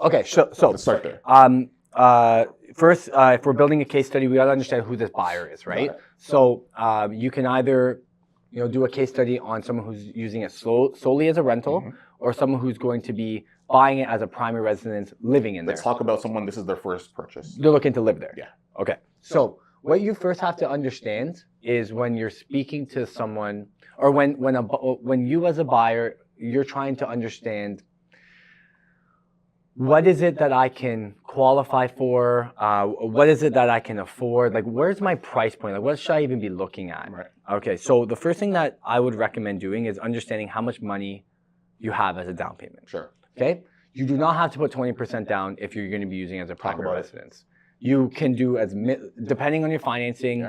Okay, so let's start there. First, if we're building a case study, we got to understand who this buyer is, right? So you can either do a case study on someone who's using it solely as a rental, or someone who's going to be buying it as a primary residence, living in there. Let's talk about someone, this is their first purchase. They're looking to live there. Yeah. Okay. So what you first have to understand is when you're speaking to someone, or when you as a buyer, you're trying to understand what is it that I can qualify for? What is it that I can afford? Like, where's my price point? Like, what should I even be looking at? Right. Okay, so the first thing that I would recommend doing is understanding how much money you have as a down payment. Sure. Okay? You do not have to put 20% down if you're going to be using it as a primary residence. You can do depending on your financing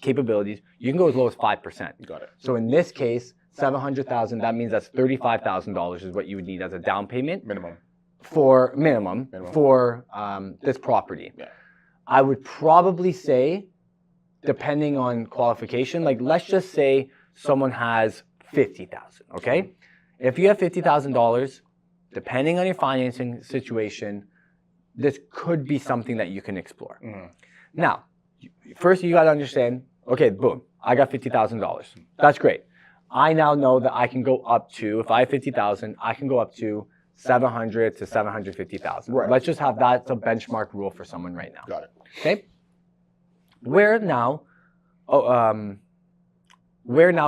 capabilities, you can go as low as 5%. Got it. So in this case, $700,000, that means that's $35,000 is what you would need as a down payment. Minimum. For minimum. For this property. Yeah. I would probably say, depending on qualification, like let's just say someone has $50,000, okay? If you have $50,000, depending on your financing situation, this could be something that you can explore. Now, first you got to understand, okay, boom, I got $50,000. That's great. I now know that I can go up to, if I have $50,000, I can go up to $700,000 to $750,000. Right. Let's just have that as a benchmark rule for someone right now. Got it. Okay. Where now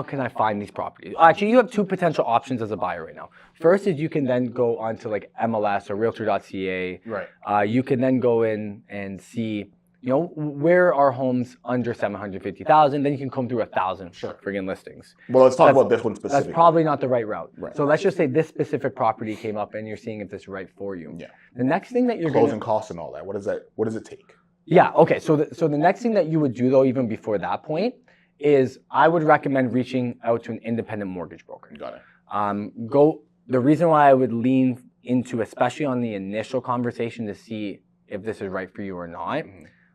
can I find these properties? Actually, you have two potential options as a buyer right now. First is you can then go onto like MLS or Realtor.ca. Right. You can then go in and see, where are homes under $750,000? Then you can come through 1,000 friggin' listings. Well, let's talk about this one specifically. That's probably not the right route. Right. So let's just say this specific property came up and you're seeing if this is right for you. Yeah. The next thing that you're closing costs and all that. What does it take? Yeah. Okay. So the next thing that you would do though, even before that point, is I would recommend reaching out to an independent mortgage broker. Got it. The reason why I would lean into, especially on the initial conversation to see if this is right for you or not,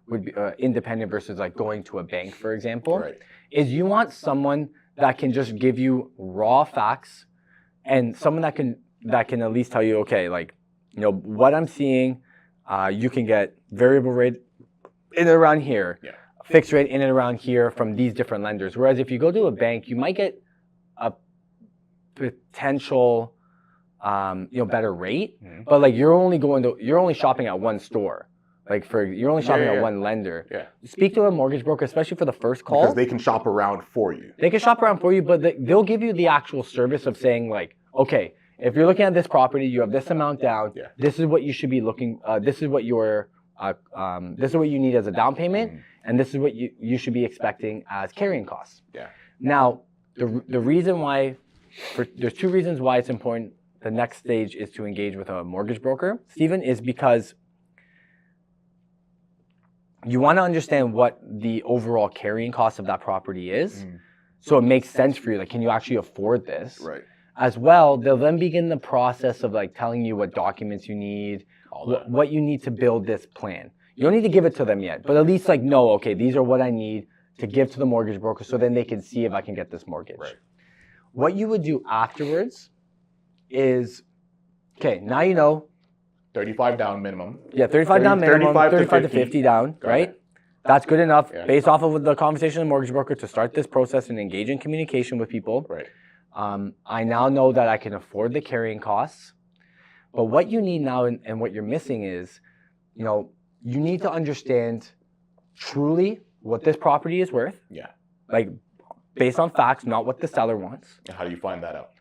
would be independent versus like going to a bank, for example, is you want someone that can just give you raw facts and someone that can at least tell you, okay, like, what I'm seeing, you can get variable rate in and around here, fixed rate in and around here from these different lenders. Whereas if you go to a bank, you might get a potential, better rate, but like you're only shopping at one store. You're only shopping at one lender. Yeah. Speak to a mortgage broker, especially for the first call. Because they can shop around for you. They can shop around for you, but they'll give you the actual service of saying like, okay, if you're looking at this property, you have this amount down. Yeah. This is what you should be looking. This is what this is what you need as a down payment, and this is what you should be expecting as carrying costs. Yeah. Now, the reason why, there's two reasons why it's important. The next stage is to engage with a mortgage broker, Stephen, is because you want to understand what the overall carrying cost of that property is. So it makes sense for you. Like, can you actually afford this? Right. As well, they'll then begin the process of like telling you what documents you need, what you need to build this plan. You don't need to give it to them yet, but at least like know, okay, these are what I need to give to the mortgage broker so then they can see if I can get this mortgage. Right. What you would do afterwards is, okay, now you know. 35 down minimum. Yeah, 35 down minimum, 35 to 50 down, right? That's good enough based off of the conversation with the mortgage broker to start this process and engage in communication with people. Right. I now know that I can afford the carrying costs, but what you need now and what you're missing is, you need to understand truly what this property is worth. Yeah. Like based on facts, not what the seller wants. How do you find that out?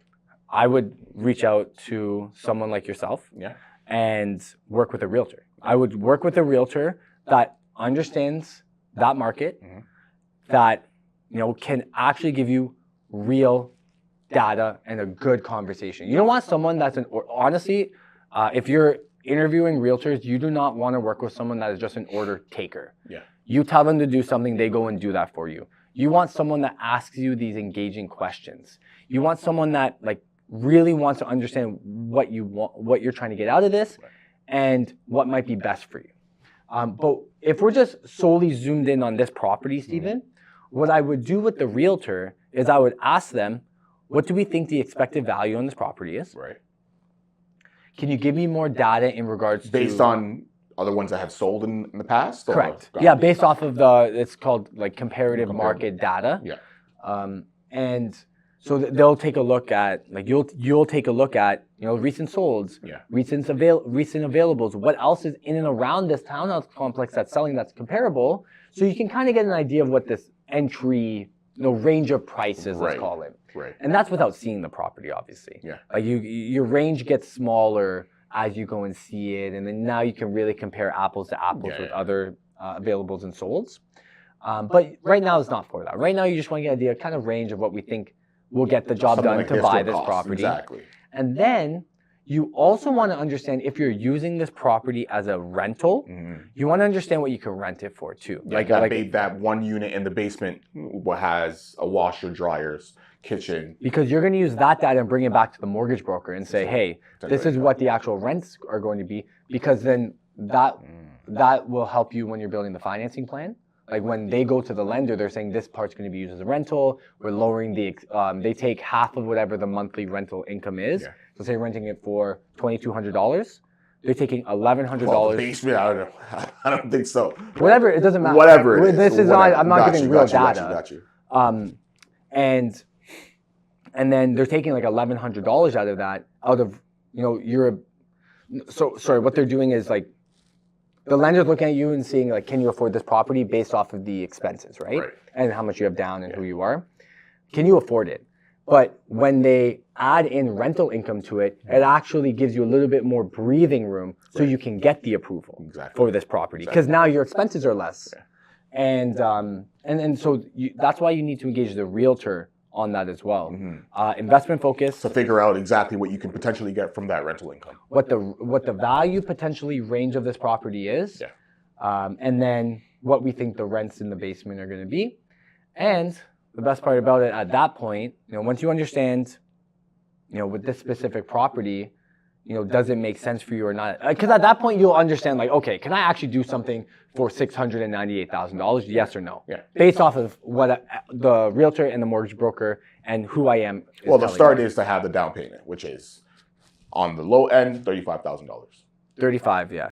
I would reach out to someone like yourself. Yeah. And work with a realtor. I would work with a realtor that understands that market, that can actually give you real data and a good conversation. You don't want someone that's honestly, if you're interviewing realtors, you do not want to work with someone that is just an order taker. Yeah. You tell them to do something, they go and do that for you. You want someone that asks you these engaging questions. You want someone that really wants to understand what you want, what you're trying to get out of this, and what might be best for you. But if we're just solely zoomed in on this property, Stephen, what I would do with the realtor is I would ask them, what do we think the expected value on this property is? Right. Can you give me more data in regards Based to on other ones that have sold in the past? Or? correct? Got Yeah, it. based off of it's called like comparative market data. Yeah. And so they'll take a look at like you'll take a look at recent solds, recent availables, what else is in and around this townhouse complex that's selling that's comparable, so you can kind of get an idea of what this entry range of prices, let's call it. Right. And that's without seeing the property, obviously. Yeah. Like your range gets smaller as you go and see it, and then now you can really compare apples to apples with other availables and solds. But right now it's not for that. Right now you just want to get an idea, kind of range of what we think will get the job done to buy this property. Exactly. And then you also want to understand if you're using this property as a rental, you want to understand what you can rent it for too. Yeah, like that one unit in the basement has a washer, dryers, kitchen. Because you're going to use that data and bring it back to the mortgage broker and say, hey, this is what the actual rents are going to be. Because then that will help you when you're building the financing plan. Like when they go to the lender, they're saying this part's going to be used as a rental. We're lowering they take half of whatever the monthly rental income is. Yeah. So say renting it for $2,200, they're taking $1,100. Well, the basement, I don't think so. Whatever, it doesn't matter. Whatever it is. This is not, I'm not giving real data. Got you. And then they're taking like $1,100 out of that, what they're doing is like, the lender's looking at you and seeing like, can you afford this property based off of the expenses, right? And how much you have down and who you are. Can you afford it? But when they add in rental income to it, it actually gives you a little bit more breathing room so you can get the approval for this property. Because now your expenses are less. And so that's why you need to engage the realtor on that as well. Investment focus. To figure out exactly what you can potentially get from that rental income. What the value potentially range of this property is. And then what we think the rents in the basement are going to be. And the best part about it at that point, once you understand, with this specific property, does it make sense for you or not? Because at that point you'll understand like, okay, can I actually do something for $698,000? Yes or no? Based off of what the realtor and the mortgage broker and who I am. Well, the start is to have the down payment, which is on the low end, $35,000. 35, yeah.